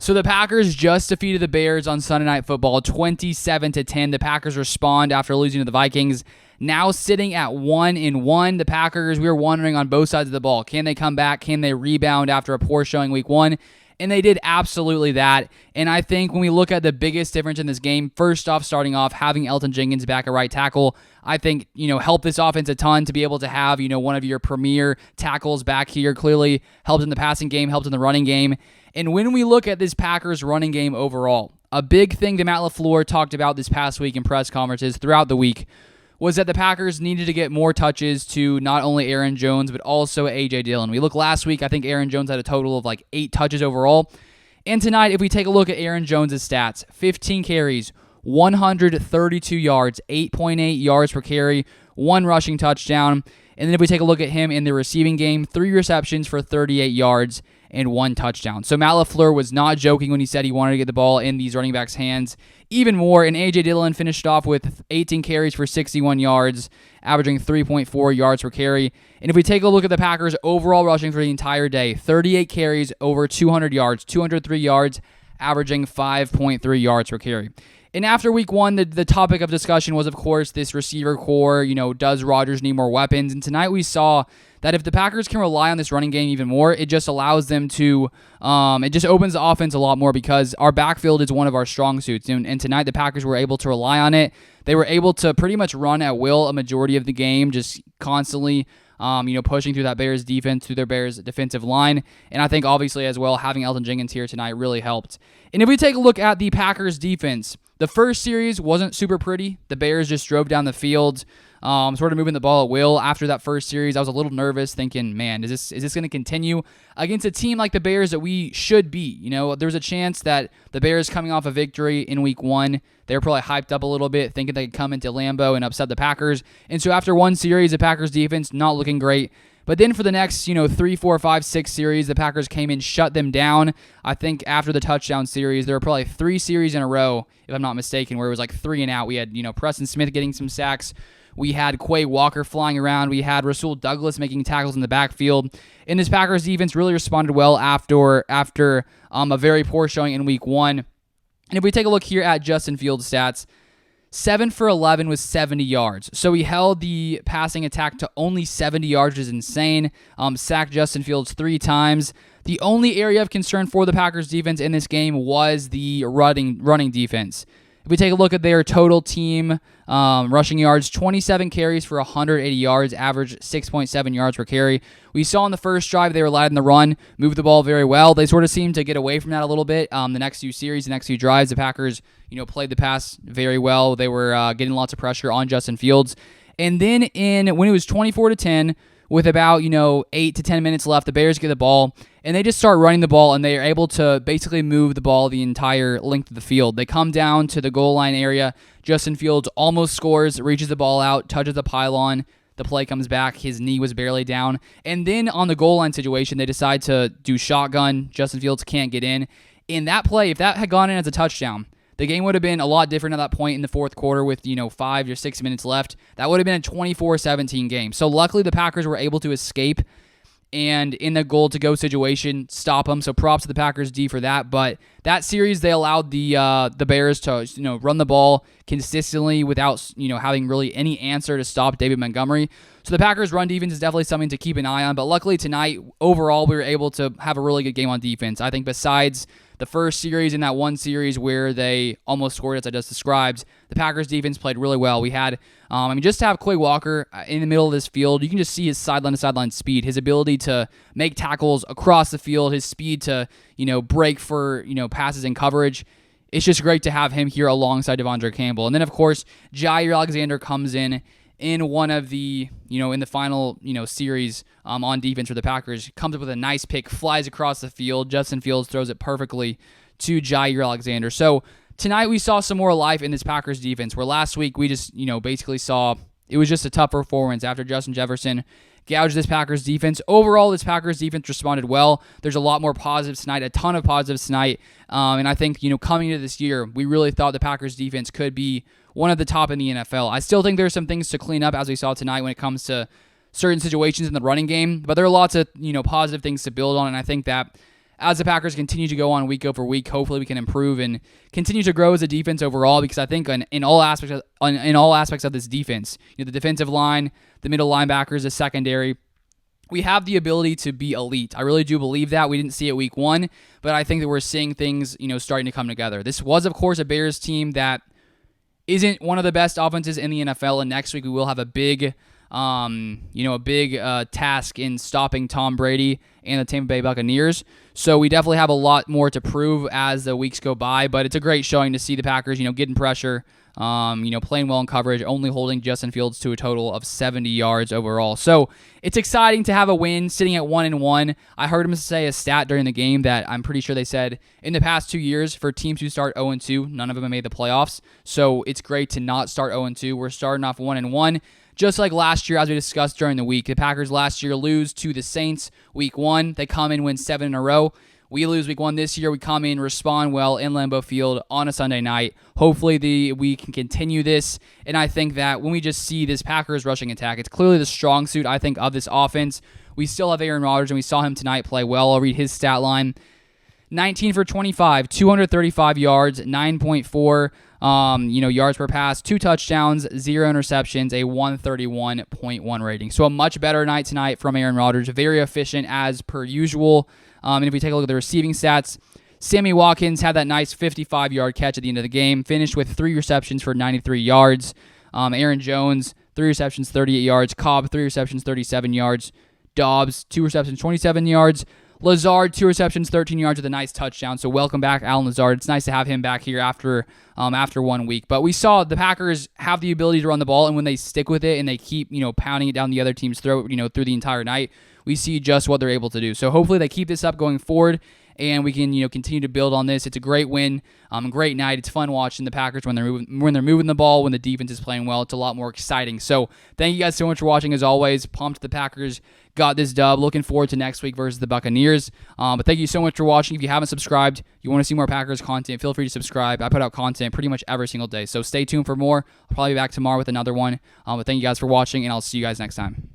So the Packers just defeated the Bears on Sunday Night Football 27-10. The Packers respond after losing to the Vikings. Now sitting at 1-1. The Packers, we were wondering on both sides of the ball. Can they come back? Can they rebound after a poor showing week 1? And they did absolutely that. And I think when we look at the biggest difference in this game, first off, starting off, having Elton Jenkins back at right tackle, I think, helped this offense a ton to be able to have, one of your premier tackles back here. Clearly helped in the passing game, helped in the running game. And when we look at this Packers running game overall, a big thing that Matt LaFleur talked about this past week in press conferences throughout the week was that the Packers needed to get more touches to not only Aaron Jones, but also A.J. Dillon. We look last week, I think Aaron Jones had a total of 8 touches overall. And tonight, if we take a look at Aaron Jones' stats, 15 carries, 132 yards, 8.8 yards per carry, 1 rushing touchdown. And then if we take a look at him in the receiving game, 3 receptions for 38 yards and 1 touchdown. So Matt LaFleur was not joking when he said he wanted to get the ball in these running backs' hands even more. And A.J. Dillon finished off with 18 carries for 61 yards, averaging 3.4 yards per carry. And if we take a look at the Packers' overall rushing for the entire day, 38 carries, over 200 yards, 203 yards, averaging 5.3 yards per carry. And after week 1, the topic of discussion was, of course, this receiver core. Does Rodgers need more weapons? And tonight we saw that if the Packers can rely on this running game even more, it just allows them to, it just opens the offense a lot more because our backfield is one of our strong suits. And tonight the Packers were able to rely on it. They were able to pretty much run at will a majority of the game, just constantly pushing through that Bears defense, through their Bears defensive line. And I think obviously as well, having Elton Jenkins here tonight really helped. And if we take a look at the Packers defense, the first series wasn't super pretty. The Bears just drove down the field, sort of moving the ball at will. After that first series, I was a little nervous, thinking, man, is this going to continue against a team like the Bears that we should beat? There's a chance that the Bears coming off a victory in week 1, they were probably hyped up a little bit, thinking they could come into Lambeau and upset the Packers. And so after one series, the Packers defense not looking great. But then for the next, 3, 4, 5, 6 series, the Packers came in, shut them down. I think after the touchdown series, there were probably 3 series in a row, if I'm not mistaken, where it was 3 and out. We had, Preston Smith getting some sacks. We had Quay Walker flying around. We had Rasul Douglas making tackles in the backfield. And this Packers defense really responded well after a very poor showing in week 1. And if we take a look here at Justin Fields' stats, 7 for 11 was 70 yards. So he held the passing attack to only 70 yards, which is insane. Sacked Justin Fields 3 times. The only area of concern for the Packers defense in this game was the running defense. If we take a look at their total team rushing yards, 27 carries for 180 yards, average 6.7 yards per carry. We saw in the first drive they were led in the run, moved the ball very well. They sort of seemed to get away from that a little bit. The next few series, the next few drives, the Packers played the pass very well. They were getting lots of pressure on Justin Fields. And then when it was 24-10, with about 8 to 10 minutes left, the Bears get the ball, and they just start running the ball, and they are able to basically move the ball the entire length of the field. They come down to the goal line area. Justin Fields almost scores, reaches the ball out, touches the pylon. The play comes back. His knee was barely down. And then on the goal line situation, they decide to do shotgun. Justin Fields can't get in. In that play, if that had gone in as a touchdown, the game would have been a lot different at that point in the fourth quarter with, 5 or 6 minutes left. That would have been a 24-17 game. So luckily the Packers were able to escape and in the goal-to-go situation, stop them. So props to the Packers D for that. But that series, they allowed the Bears to run the ball consistently without having really any answer to stop David Montgomery. So the Packers' run defense is definitely something to keep an eye on. But luckily tonight, overall, we were able to have a really good game on defense. I think besides the first series and that one series where they almost scored, as I just described, the Packers defense played really well. We had, just to have Quay Walker in the middle of this field, you can just see his sideline-to-sideline speed, his ability to make tackles across the field, his speed to, break for, passes and coverage. It's just great to have him here alongside Devondre Campbell. And then, of course, Jair Alexander comes in one of the, in the final, series on defense for the Packers, comes up with a nice pick, flies across the field. Justin Fields throws it perfectly to Jair Alexander. So tonight we saw some more life in this Packers defense, where last week we just, basically saw it was just a tough performance after Justin Jefferson gouged this Packers defense. Overall, this Packers defense responded well. There's a lot more positives tonight, a ton of positives tonight. And I think, coming into this year, we really thought the Packers defense could be one of the top in the NFL. I still think there's some things to clean up, as we saw tonight, when it comes to certain situations in the running game. But there are lots of, positive things to build on. And I think that as the Packers continue to go on week over week, hopefully we can improve and continue to grow as a defense overall, because I think in all aspects of this defense, the defensive line, the middle linebackers, the secondary, we have the ability to be elite. I really do believe that. We didn't see it week 1, but I think that we're seeing things, starting to come together. This was, of course, a Bears team that isn't one of the best offenses in the NFL, and next week we will have a big task in stopping Tom Brady and the Tampa Bay Buccaneers. So we definitely have a lot more to prove as the weeks go by, but it's a great showing to see the Packers, getting pressure, playing well in coverage, only holding Justin Fields to a total of 70 yards overall. So it's exciting to have a win, sitting at 1-1. I heard him say a stat during the game that I'm pretty sure they said in the past 2 years, for teams who start 0-2, none of them have made the playoffs. So it's great to not start 0-2. We're starting off 1-1. Just like last year, as we discussed during the week, the Packers last year lose to the Saints week 1. They come in, win 7 in a row. We lose week 1 this year. We come in, respond well in Lambeau Field on a Sunday night. Hopefully we can continue this. And I think that when we just see this Packers rushing attack, it's clearly the strong suit, I think, of this offense. We still have Aaron Rodgers, and we saw him tonight play well. I'll read his stat line. 19 for 25, 235 yards, 9.4 yards per pass, 2 touchdowns, 0 interceptions, a 131.1 rating. So a much better night tonight from Aaron Rodgers. Very efficient as per usual. And if we take a look at the receiving stats, Sammy Watkins had that nice 55-yard catch at the end of the game, finished with 3 receptions for 93 yards. Aaron Jones, 3 receptions, 38 yards. Cobb, 3 receptions, 37 yards. Dobbs, 2 receptions, 27 yards. Lazard, 2 receptions, 13 yards with a nice touchdown. So welcome back, Alan Lazard. It's nice to have him back here after 1 week. But we saw the Packers have the ability to run the ball, and when they stick with it and they keep pounding it down the other team's throat through the entire night, we see just what they're able to do. So hopefully they keep this up going forward, and we can continue to build on this. It's a great win, great night. It's fun watching the Packers when they're moving the ball, when the defense is playing well. It's a lot more exciting. So thank you guys so much for watching. As always, pumped the Packers got this dub. Looking forward to next week versus the Buccaneers. But thank you so much for watching. If you haven't subscribed, you want to see more Packers content, feel free to subscribe. I put out content pretty much every single day, so stay tuned for more. I'll probably be back tomorrow with another one. But thank you guys for watching, and I'll see you guys next time.